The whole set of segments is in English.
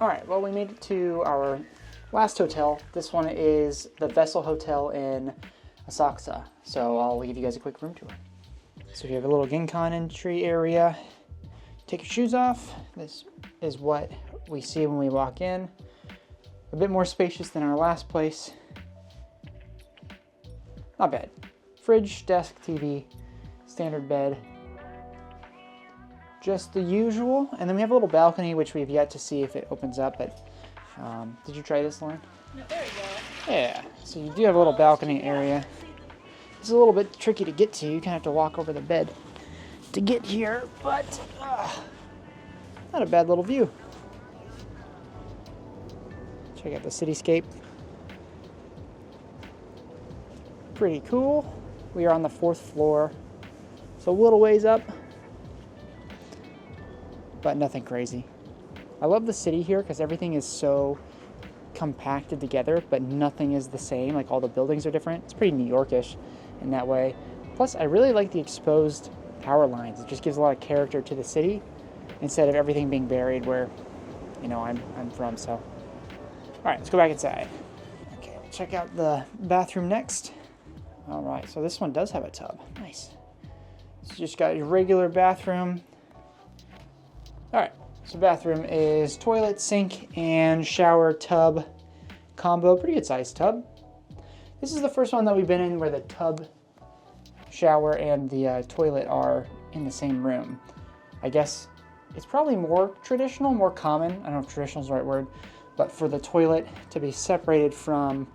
All right, well, we made it to our last hotel. This one is the Vessel Hotel in Osaka. So I'll give you guys a quick room tour. So you have a little Genkan entry area. Take your shoes off. This is what we see when we walk in. A bit more spacious than our last place. Not bad. Fridge, desk, TV, standard bed. Just the usual. And then we have a little balcony, which we've yet to see if it opens up. But did you try this, Lauren? No, there we go. Yeah. So you do have a little balcony area. It's a little bit tricky to get to. You kind of have to walk over the bed to get here, but not a bad little view. Check out the cityscape. Pretty cool. We are on the 4th floor, so a little ways up, but nothing crazy. I love the city here because everything is so compacted together, but nothing is the same. Like all the buildings are different. It's pretty New Yorkish in that way. Plus, I really like the exposed power lines. It just gives a lot of character to the city instead of everything being buried where, you know, I'm from. So, all right, let's go back inside. Okay, check out the bathroom next. All right, so this one does have a tub. Nice. So you just got your regular bathroom. All right, so bathroom is toilet, sink, and shower tub combo. Pretty good sized tub. This is the first one that we've been in where the tub, shower, and the toilet are in the same room. I guess it's probably more traditional, more common. I don't know if traditional is the right word, but for the toilet to be separated from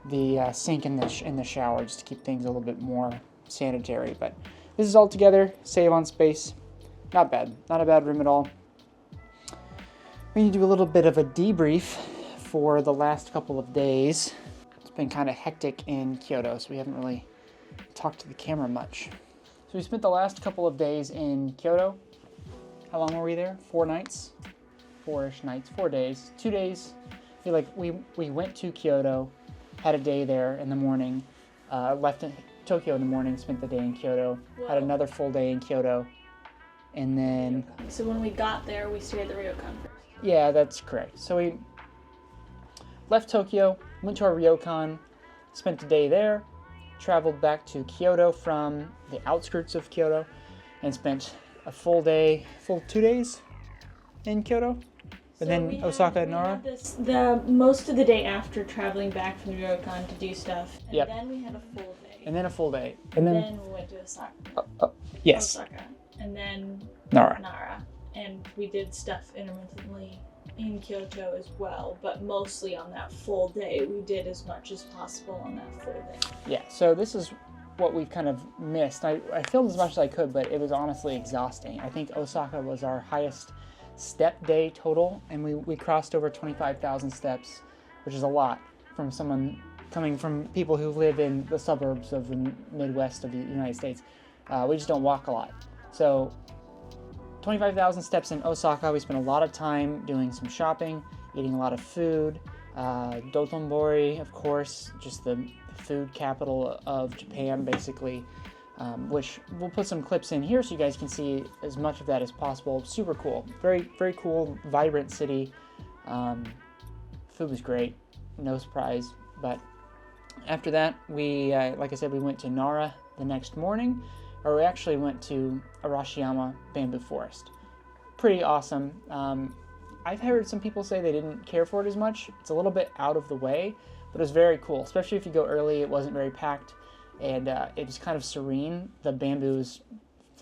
the sink and the shower, just to keep things a little bit more sanitary. But this is all together, save on space. Not bad, not a bad room at all. We need to do a little bit of a debrief for the last couple of days. It's been kind of hectic in Kyoto, so we haven't really talked to the camera much. So we spent the last couple of days in Kyoto. How long were we there? 4 nights? 4-ish nights, 4 days. 2 days. I feel like we went to Kyoto, had a day there in the morning, left in Tokyo in the morning, spent the day in Kyoto, had another full day in Kyoto, and then... So when we got there, we stayed at the ryokan first. Yeah, that's correct. So we left Tokyo, went to our ryokan, spent the day there, traveled back to Kyoto from the outskirts of Kyoto, and spent a full 2 days in Kyoto. And then Osaka and Nara? The most of the day after traveling back from the ryokan to do stuff. And then we had a full day. And then a full day. And then we went to Osaka. Yes. Osaka. And then Nara. And we did stuff intermittently in Kyoto as well, but mostly on that full day. We did as much as possible on that full day. Yeah, so this is what we've kind of missed. I filmed as much as I could, but it was honestly exhausting. I think Osaka was our highest step day total, and we crossed over 25,000 steps, which is a lot from someone coming from people who live in the suburbs of the Midwest of the United States. We just don't walk a lot. So 25,000 steps in Osaka. We spent a lot of time doing some shopping, eating a lot of food. Dotonbori, of course, just the food capital of Japan, basically, which we'll put some clips in here so you guys can see as much of that as possible. Super cool. Very, very cool, vibrant city. Food was great. No surprise. But after that, we, like I said, we went to Nara the next morning. Or we actually went to Arashiyama Bamboo Forest. Pretty awesome. I've heard some people say they didn't care for it as much. It's a little bit out of the way, but it was very cool. Especially if you go early, it wasn't very packed, and it was kind of serene. The bamboo is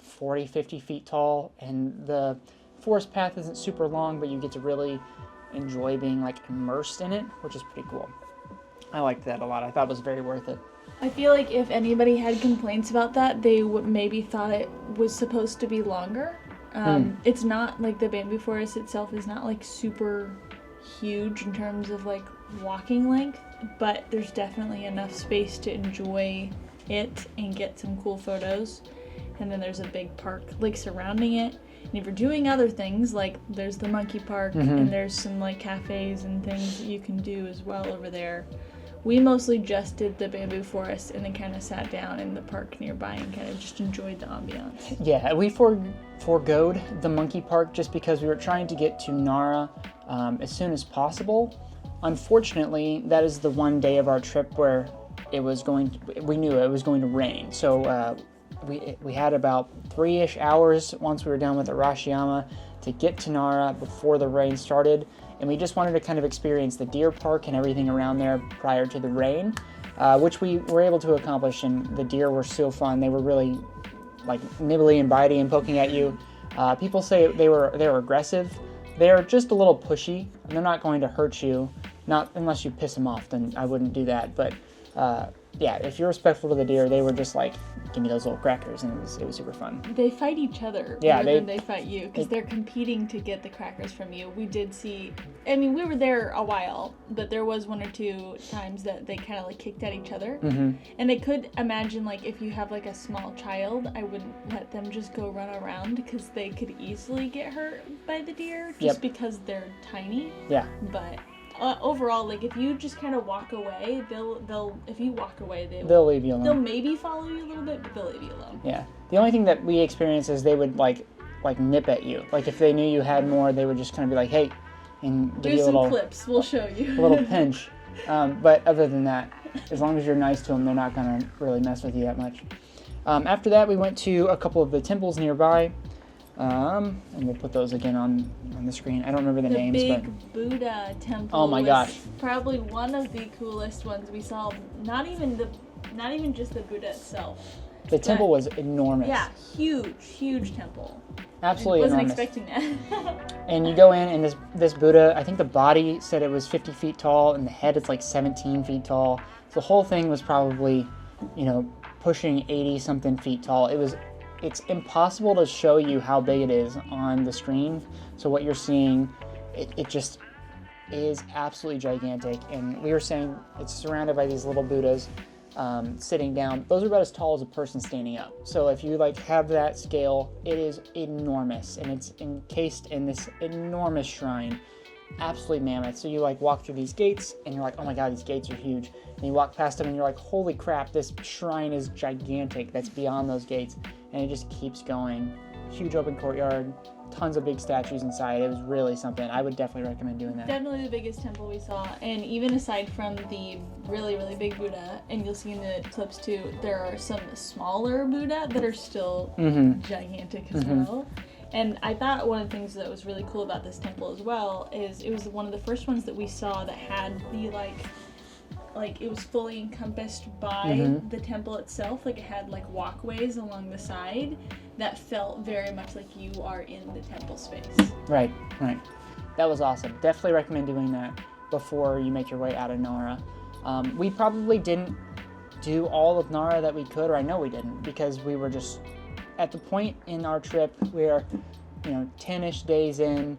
40, 50 feet tall, and the forest path isn't super long, but you get to really enjoy being like immersed in it, which is pretty cool. I liked that a lot. I thought it was very worth it. I feel like if anybody had complaints about that, they would maybe thought it was supposed to be longer. It's not like the bamboo forest itself is not like super huge in terms of like walking length, but there's definitely enough space to enjoy it and get some cool photos. And then there's a big park like surrounding it. And if you're doing other things, like there's the monkey park and there's some like cafes and things that you can do as well over there. We mostly just did the bamboo forest and then kind of sat down in the park nearby and kind of just enjoyed the ambiance. Yeah, we foregoed the monkey park just because we were trying to get to Nara as soon as possible. Unfortunately, that is the one day of our trip where we knew it was going to rain. So we had about 3-ish hours once we were done with Arashiyama to get to Nara before the rain started. And we just wanted to kind of experience the deer park and everything around there prior to the rain, which we were able to accomplish. And the deer were so fun. They were really like nibbly and bitey and poking at you. People say they were aggressive. They're just a little pushy, and they're not going to hurt you, not unless you piss them off. Then I wouldn't do that. But yeah, if you're respectful to the deer, they were just like, give me those little crackers, and it was super fun. They fight each other more than they fight you, because they're competing to get the crackers from you. We did see, I mean, we were there a while, but there was 1 or 2 times that they kind of like kicked at each other. Mm-hmm. And I could imagine, like, if you have like a small child, I wouldn't let them just go run around, because they could easily get hurt by the deer just because they're tiny. Yeah. But overall, like, if you just kind of walk away, they'll if you walk away, they'll leave you alone. They'll maybe follow you a little bit, but they'll leave you alone. Yeah. The only thing that we experienced is they would like nip at you. Like, if they knew you had more, they would just kind of be like, hey, and give There's you a little some clips. We'll show you. a little pinch. But other than that, as long as you're nice to them, they're not going to really mess with you that much. After that, we went to a couple of the temples nearby. And we'll put those again on the screen. I don't remember the names, but but the big Buddha temple. Oh my gosh! Probably one of the coolest ones we saw. Not even just the Buddha itself. The temple was enormous. Yeah, huge temple. Absolutely enormous. Wasn't expecting that. And you go in, and this Buddha, I think the body said it was 50 feet tall, and the head is like 17 feet tall. So the whole thing was probably, pushing 80 something feet tall. It's impossible to show you how big it is on the screen. So what you're seeing, it just is absolutely gigantic. And we were saying it's surrounded by these little Buddhas sitting down. Those are about as tall as a person standing up. So if you have that scale, it is enormous, and it's encased in this enormous shrine. Absolutely mammoth. So you walk through these gates, and you're like, oh my god, these gates are huge. And you walk past them, and you're like, holy crap, this shrine is gigantic. That's beyond those gates. And it just keeps going. Huge open courtyard, tons of big statues inside. It was really something. I would definitely recommend doing that. Definitely the biggest temple we saw. And even aside from the really, really big Buddha, and you'll see in the clips too, there are some smaller Buddha that are still gigantic as well. And I thought one of the things that was really cool about this temple as well is it was one of the first ones that we saw that had the it was fully encompassed by the temple itself. Like, it had walkways along the side that felt very much like you are in the temple space. Right. That was awesome. Definitely recommend doing that before you make your way out of Nara. We probably didn't do all of Nara that we could, or I know we didn't, because we were just at the point in our trip where 10-ish days in,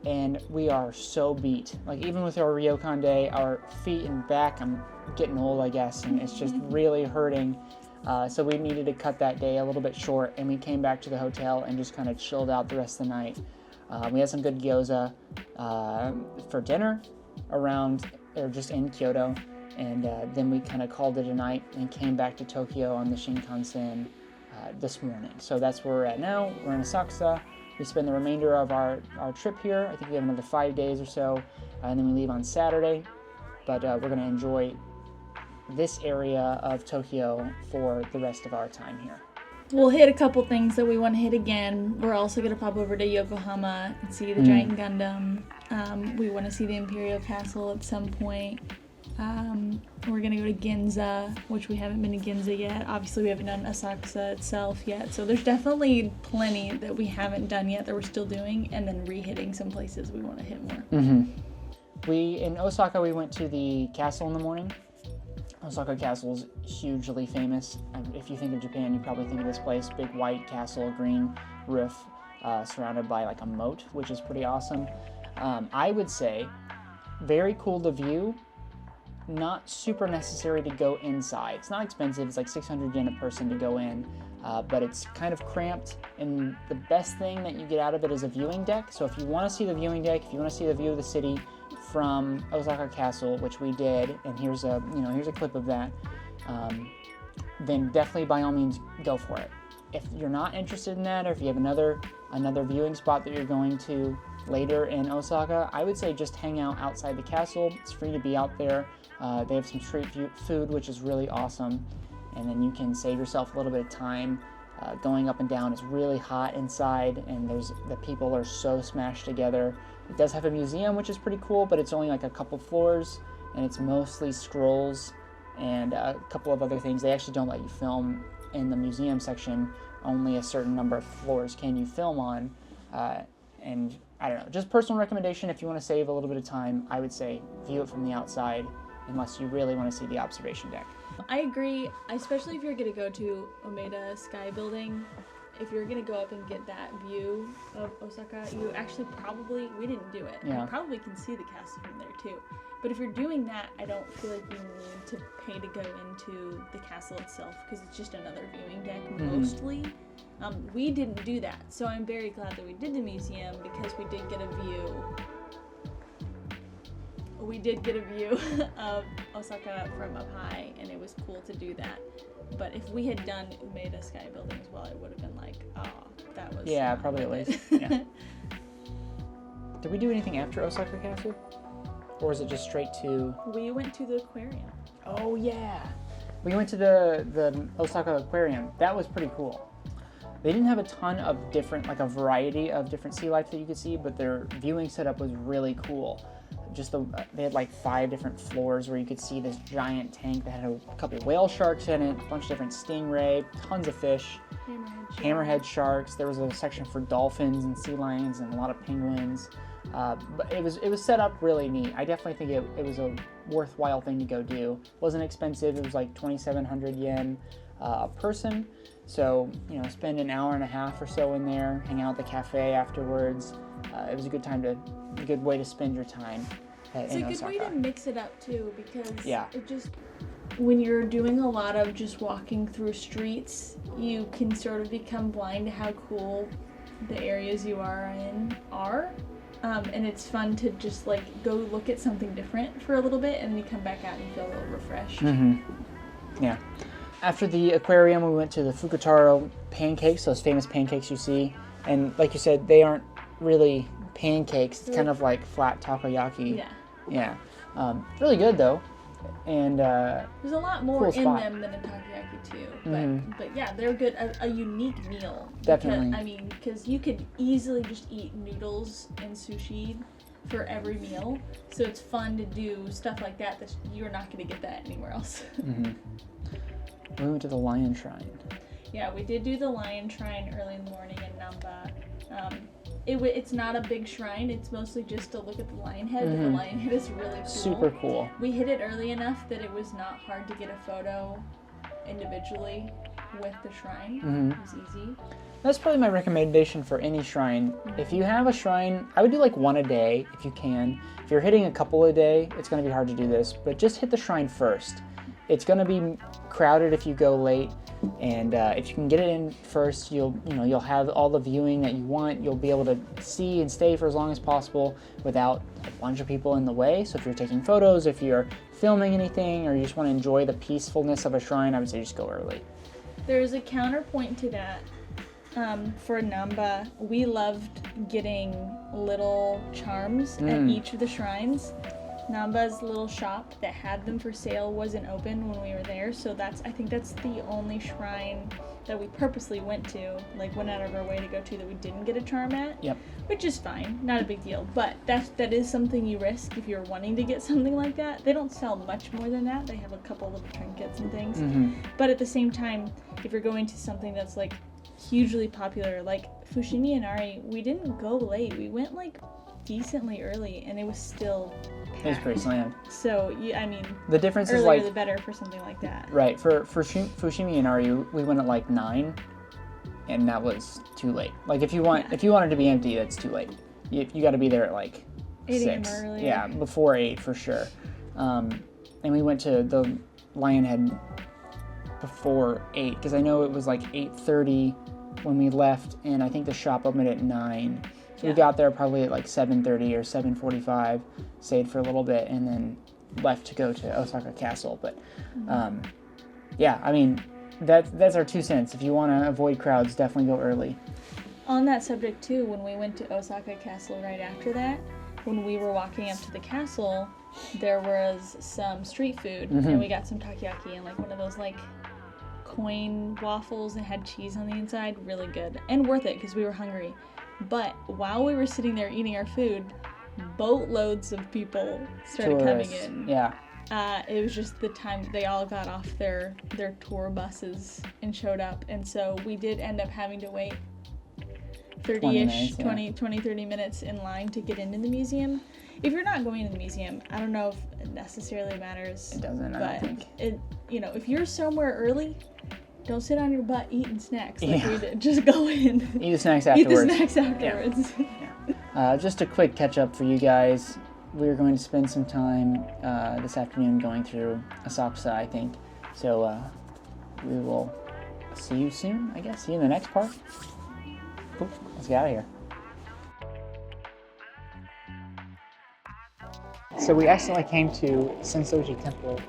and we are so beat. Even with our ryokan day, our feet and back, I'm getting old, I guess, and it's just really hurting. So we needed to cut that day a little bit short, and we came back to the hotel and just kind of chilled out the rest of the night. We had some good gyoza for dinner just in Kyoto, and then we kind of called it a night and came back to Tokyo on the Shinkansen this morning. So that's where we're at now. We're in Asakusa. We spend the remainder of our trip here. I think we have another 5 days or so, and then we leave on Saturday. But we're going to enjoy this area of Tokyo for the rest of our time here. We'll hit a couple things that we want to hit again. We're also going to pop over to Yokohama and see the giant Gundam. We want to see the Imperial Castle at some point. We're going to go to Ginza, which we haven't been to Ginza yet. Obviously, we haven't done Asakusa itself yet. So there's definitely plenty that we haven't done yet that we're still doing, and then re-hitting some places we want to hit more. In Osaka, we went to the castle in the morning. Osaka Castle is hugely famous. If you think of Japan, you probably think of this place. Big white castle, green roof, surrounded by a moat, which is pretty awesome. I would say very cool to view. Not super necessary to go inside. It's not expensive. It's 600 yen a person to go in, but it's kind of cramped, and the best thing that you get out of it is a viewing deck. So if you want to see the viewing deck, if you want to see the view of the city from Osaka Castle, which we did, and here's a clip of that, then definitely by all means go for it. If you're not interested in that, or if you have another viewing spot that you're going to, later in Osaka, I would say just hang out outside the castle. It's free to be out there. They have some street food, which is really awesome. And then you can save yourself a little bit of time. Going up and down is really hot inside, and the people are so smashed together. It does have a museum, which is pretty cool, but it's only like a couple floors, and it's mostly scrolls and a couple of other things. They actually don't let you film in the museum section. Only a certain number of floors can you film on. And I don't know, just personal recommendation, if you want to save a little bit of time, I would say view it from the outside, unless you really want to see the observation deck. I agree, especially if you're going to go to Umeda Sky Building. If you're going to go up and get that view of Osaka, you actually we didn't do it. Yeah. You probably can see the castle from there too. But if you're doing that, I don't feel like you need to pay to go into the castle itself, because it's just another viewing deck mostly. We didn't do that, so I'm very glad that we did the museum, because we did get a view. We did get a view of Osaka from up high, and it was cool to do that. But if we had done Umeda Sky Building as well, it would have been like, that was... Yeah, probably at least. Yeah. Did we do anything after Osaka Castle? Or was it just straight to... We went to the aquarium. Oh, yeah. We went to the Osaka Aquarium. That was pretty cool. They didn't have a ton of different, like a variety of different sea life that you could see, but their viewing setup was really cool. They had like 5 different floors where you could see this giant tank that had a couple whale sharks in it, a bunch of different stingray, tons of fish, hammerhead sharks. There was a section for dolphins and sea lions and a lot of penguins. But it was set up really neat. I definitely think it was a worthwhile thing to go do. It wasn't expensive. It was like 2,700 yen a person. So, spend an hour and a half or so in there, hang out at the cafe afterwards. It was a good way to spend your time It's a good way to mix it up too, because it just, when you're doing a lot of just walking through streets, you can sort of become blind to how cool the areas you are in are. And it's fun to just like go look at something different for a little bit, and then you come back out and you feel a little refreshed. Mm-hmm. Yeah. After the aquarium, we went to the Fukutaro pancakes, those famous pancakes you see. And like you said, they aren't really pancakes. It's kind of like flat takoyaki. Yeah. Really good though. And there's a lot more in spot. them than in takoyaki too. But yeah, they're good. A unique meal. Definitely. Because you could easily just eat noodles and sushi for every meal. So it's fun to do stuff like that you're not going to get that anywhere else. Mm-hmm. We went to the Lion Shrine. Yeah, we did do the Lion Shrine early in the morning in Namba. It's not a big shrine. It's mostly just to look at the lion head, but the lion head is really cool. Super cool. We hit it early enough that it was not hard to get a photo individually with the shrine. It was easy. That's probably my recommendation for any shrine. If you have a shrine, I would do like one a day if you can. If you're hitting a couple a day, it's going to be hard to do this, but just hit the shrine first. It's going to be crowded if you go late, and if you can get it in first, you'll have all the viewing that you want. You'll be able to see and stay for as long as possible without a bunch of people in the way. So if you're taking photos, if you're filming anything, or you just want to enjoy the peacefulness of a shrine, I would say just go early. There's a counterpoint to that. For Namba, we loved getting little charms at each of the shrines. Namba's little shop that had them for sale wasn't open when we were there, so I think that's the only shrine that we purposely went out of our way to go to that we didn't get a charm at. Yep. Which is fine, not a big deal, but that is something you risk if you're wanting to get something like that. They don't sell much more than that. They have a couple little trinkets and things. But at the same time, if you're going to something that's like hugely popular, like Fushimi Inari, we didn't go late. We went like decently early, and it was still packed. It was pretty slammed. So, the difference earlier is like the better for something like that. Right. For Fushimi Inari, we went at like 9, and that was too late. Like if you want it to be empty, that's too late. You got to be there at like 8 a.m. 6. earlier. Yeah, before 8 for sure. And we went to the Lion Head before 8, because I know it was like 8:30 when we left, and I think the shop opened at 9. So we got there probably at like 7:30 or 7:45, stayed for a little bit, and then left to go to Osaka Castle. But that's our 2 cents. If you want to avoid crowds, definitely go early. On that subject too, when we went to Osaka Castle right after that, when we were walking up to the castle, there was some street food, and we got some takoyaki and like one of those like coin waffles that had cheese on the inside. Really good and worth it because we were hungry. But while we were sitting there eating our food, boatloads of people started Tourists. coming in. Yeah. It was just the time that they all got off their tour buses and showed up, and so we did end up having to wait 30-ish, 30 minutes in line to get into the museum. If you're not going to the museum, I don't know if it necessarily matters. It doesn't, I don't think. If you're somewhere early, don't sit on your butt eating snacks like we did. Just go in. Eat the snacks afterwards. Eat the snacks afterwards. Yeah. Just a quick catch up for you guys. We're going to spend some time this afternoon going through Asakusa, I think. So we will see you soon, I guess. See you in the next part. Cool. Let's get out of here. So we accidentally came to Sensoji Temple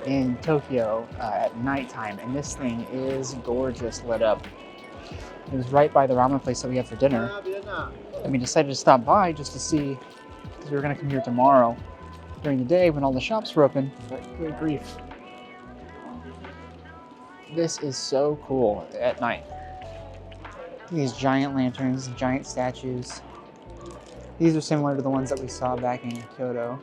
in Tokyo at nighttime, and this thing is gorgeous lit up. It was right by the ramen place that we had for dinner, and we decided to stop by just to see, because we were going to come here tomorrow during the day when all the shops were open, but good grief. This is so cool at night. These giant lanterns, giant statues. These are similar to the ones that we saw back in Kyoto,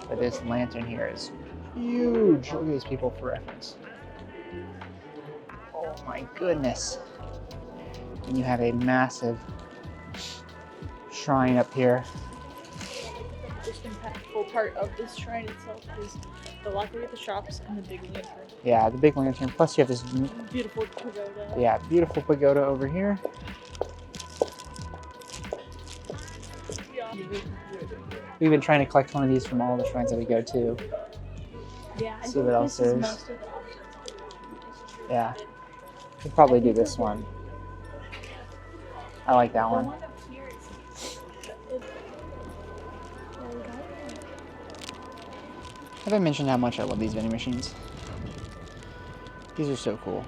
but this lantern here is huge. Look at these people for reference. Oh my goodness. And you have a massive shrine up here. The most impactful part of this shrine itself is the lockery at the shops and the big lantern. Yeah, the big lantern. Plus you have this Beautiful pagoda. Yeah, beautiful pagoda over here. We've been trying to collect one of these from all the shrines that we go to. Yeah, I See think what else this is there's. most of the options. Yeah, we'll probably do this one. I like that The one. one up here is Have I mentioned how much I love these vending machines? These are so cool.